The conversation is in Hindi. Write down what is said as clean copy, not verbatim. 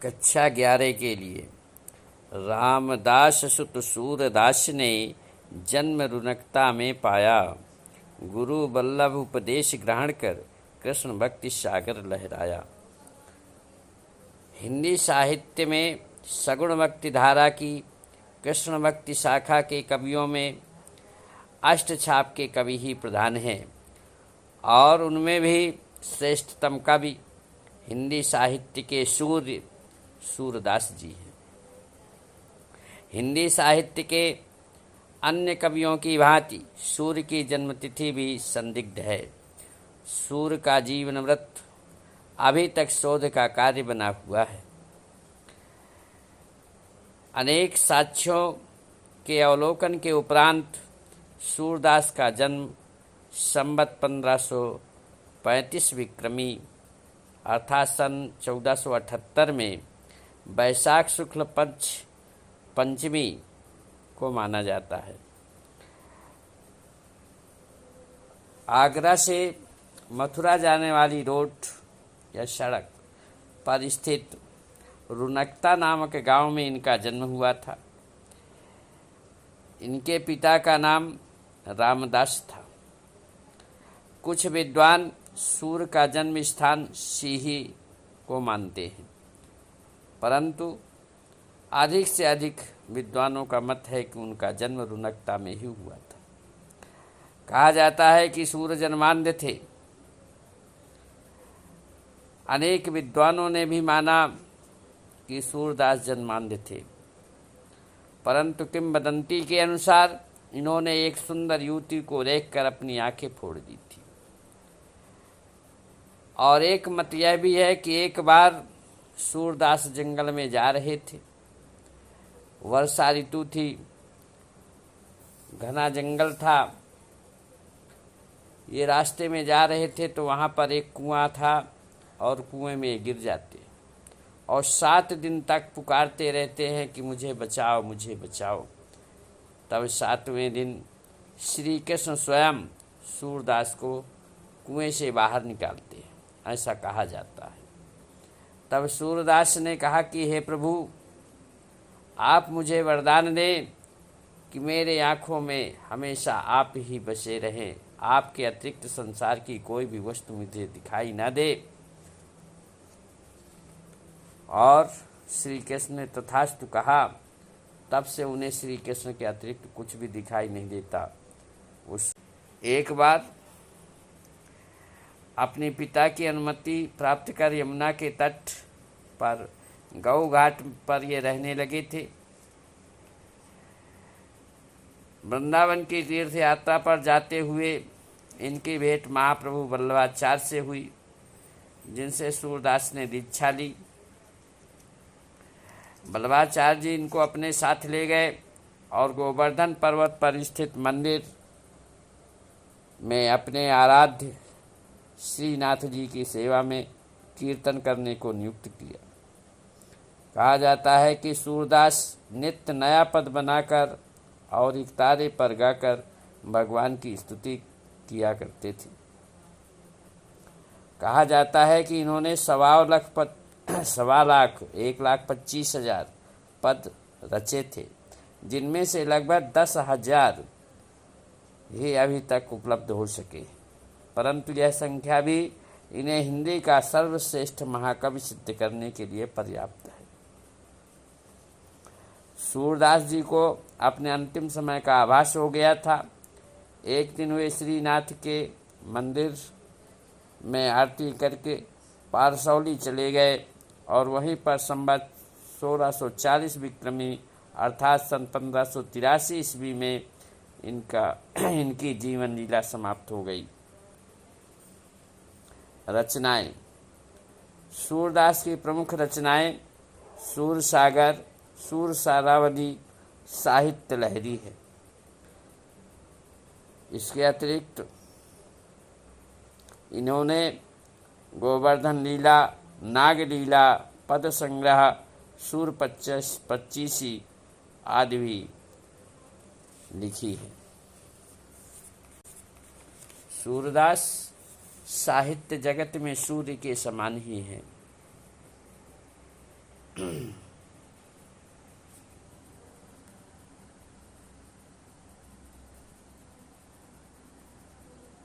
कक्षा 11 के लिए। रामदास सुत सूरदास ने जन्म रुनकता में पाया, गुरु वल्लभ उपदेश ग्रहण कर कृष्ण भक्ति सागर लहराया। हिंदी साहित्य में सगुण भक्ति धारा की कृष्ण भक्ति शाखा के कवियों में अष्टछाप के कवि ही प्रधान हैं और उनमें भी श्रेष्ठतम कवि हिंदी साहित्य के सूर्य सूरदास जी हैं। हिंदी साहित्य के अन्य कवियों की भांति सूर्य की जन्मतिथि भी संदिग्ध है। सूर्य का जीवन वृत्त अभी तक शोध का कार्य बना हुआ है। अनेक साक्ष्यों के अवलोकन के उपरांत सूरदास का जन्म संवत 1535 विक्रमी अर्थात सन 1478 में वैशाख शुक्ल पक्ष पंचमी को माना जाता है। आगरा से मथुरा जाने वाली रोड या सड़क पर स्थित रुनकता नामक गांव में इनका जन्म हुआ था। इनके पिता का नाम रामदास था। कुछ विद्वान सूर्य का जन्म स्थान सीही को मानते हैं, परंतु अधिक से अधिक विद्वानों का मत है कि उनका जन्म रुनकता में ही हुआ था। कहा जाता है कि सूर्य जन्मांध थे। अनेक विद्वानों ने भी माना कि सूरदास जन्मांध थे, परंतु किंवदंती के अनुसार इन्होंने एक सुंदर युवती को देखकर अपनी आंखें फोड़ दी थी। और एक मत यह भी है कि एक बार सूरदास जंगल में जा रहे थे। वर्षा ऋतु थी, घना जंगल था। ये रास्ते में जा रहे थे तो वहाँ पर एक कुआं था और कुएं में गिर जाते और 7 दिन तक पुकारते रहते हैं कि मुझे बचाओ, मुझे बचाओ। तब 7वें दिन श्री कृष्ण स्वयं सूरदास को कुएं से बाहर निकालते हैं, ऐसा कहा जाता है। तब सूरदास ने कहा कि हे प्रभु, आप मुझे वरदान दें कि मेरे आँखों में हमेशा आप ही बसे रहें, आपके अतिरिक्त संसार की कोई भी वस्तु मुझे दिखाई न दे। और श्री कृष्ण ने तथास्तु कहा। तब से उन्हें श्री कृष्ण के अतिरिक्त कुछ भी दिखाई नहीं देता। उस एक बार अपने पिता की अनुमति प्राप्त कर यमुना के तट पर गौ घाट पर ये रहने लगे थे। वृंदावन की तीर्थ यात्रा पर जाते हुए इनकी भेंट महाप्रभु वल्लभाचार्य से हुई, जिनसे सूरदास ने दीक्षा ली। वल्लभाचार्य जी इनको अपने साथ ले गए और गोवर्धन पर्वत पर स्थित मंदिर में अपने आराध्य श्रीनाथ जी की सेवा में कीर्तन करने को नियुक्त किया। कहा जाता है कि सूरदास नित्य नया पद बनाकर और एक तारे पर गाकर भगवान की स्तुति किया करते थे। कहा जाता है कि इन्होंने 1,25,000 पद रचे थे, जिनमें से लगभग 10,000 ही अभी तक उपलब्ध हो सके, परंतु यह संख्या भी इन्हें हिंदी का सर्वश्रेष्ठ महाकवि सिद्ध करने के लिए पर्याप्त है। सूरदास जी को अपने अंतिम समय का आभास हो गया था। एक दिन वे श्रीनाथ के मंदिर में आरती करके पारसौली चले गए और वहीं पर संवत 1640 विक्रमी अर्थात सन 1583 ईस्वी में इनकी जीवन लीला समाप्त हो गई। रचनाएं। सूरदास की प्रमुख रचनाएं सूर सागर, सूर सारावली, साहित्य लहरी है। इसके अतिरिक्त इन्होंने गोवर्धन लीला, नाग लीला, पद संग्रह, सूर पच्चीसी आदि भी लिखी है। सूरदास साहित्य जगत में सूर्य के समान ही हैं। हैं।